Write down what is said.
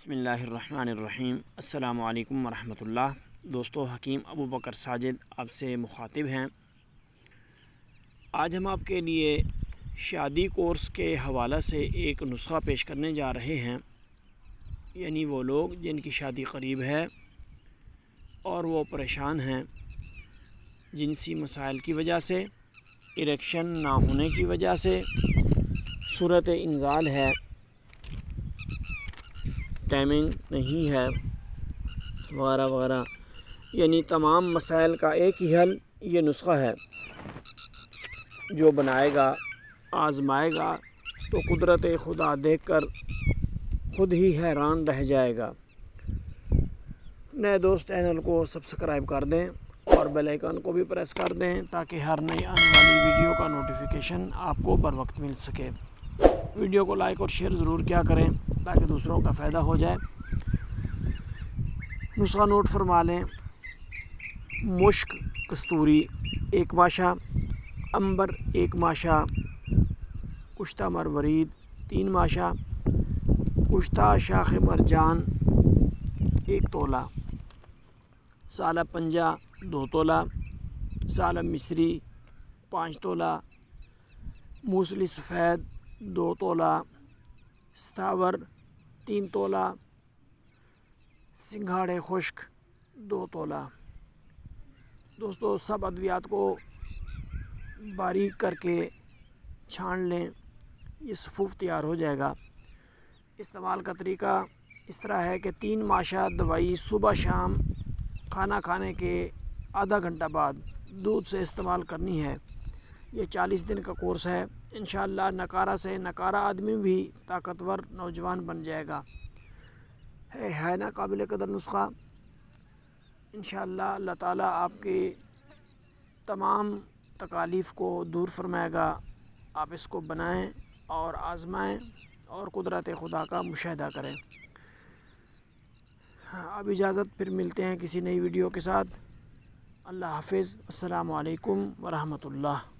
بسم اللہ الرحمن الرحیم۔ السلام علیکم ورحمۃ اللہ۔ دوستو، حکیم ابو بکر ساجد آپ سے مخاطب ہیں۔ آج ہم آپ کے لیے شادی کورس کے حوالہ سے ایک نسخہ پیش کرنے جا رہے ہیں، یعنی وہ لوگ جن کی شادی قریب ہے اور وہ پریشان ہیں جنسی مسائل کی وجہ سے، اریکشن نہ ہونے کی وجہ سے، صورت انزال ہے، ٹائمنگ نہیں ہے، وغیرہ وغیرہ، یعنی تمام مسائل کا ایک ہی حل یہ نسخہ ہے۔ جو بنائے گا، آزمائے گا تو قدرت خدا دیکھ کر خود ہی حیران رہ جائے گا۔ نئے دوست چینل کو سبسکرائب کر دیں اور بیل آئیکن کو بھی پریس کر دیں تاکہ ہر نئی آنے والی ویڈیو کا نوٹیفیکیشن آپ کو بر وقت مل سکے۔ ویڈیو کو لائک اور شیئر ضرور کیا کریں تاکہ دوسروں کا فائدہ ہو جائے۔ نسخہ نوٹ فرما لیں: مشک کستوری 1 ماشا، عنبر 1 ماشا، کشتہ مروارید 3 ماشا، کشتہ شاخ مرجان 1 تولہ، سالہ پنجہ 2 تولہ، سالہ مصری 5 تولہ، موسلی سفید 2 تولہ، ستاور 3 تولہ، سنگھاڑے خشک 2 تولہ۔ دوستو، سب ادویات کو باریک کر کے چھان لیں، یہ صفوف تیار ہو جائے گا۔ استعمال کا طریقہ اس طرح ہے کہ 3 ماشا دوائی صبح شام کھانا کھانے کے آدھا گھنٹہ بعد دودھ سے استعمال کرنی ہے۔ یہ 40 دن کا کورس ہے۔ انشاءاللہ نکارہ سے نکارہ آدمی بھی طاقتور نوجوان بن جائے گا۔ ہے نا قابل قدر نسخہ؟ انشاءاللہ اللہ تعالیٰ آپ کے تمام تکالیف کو دور فرمائے گا۔ آپ اس کو بنائیں اور آزمائیں اور قدرت خدا کا مشاہدہ کریں۔ اب اجازت، پھر ملتے ہیں کسی نئی ویڈیو کے ساتھ۔ اللہ حافظ۔ السلام علیکم ورحمۃ اللہ۔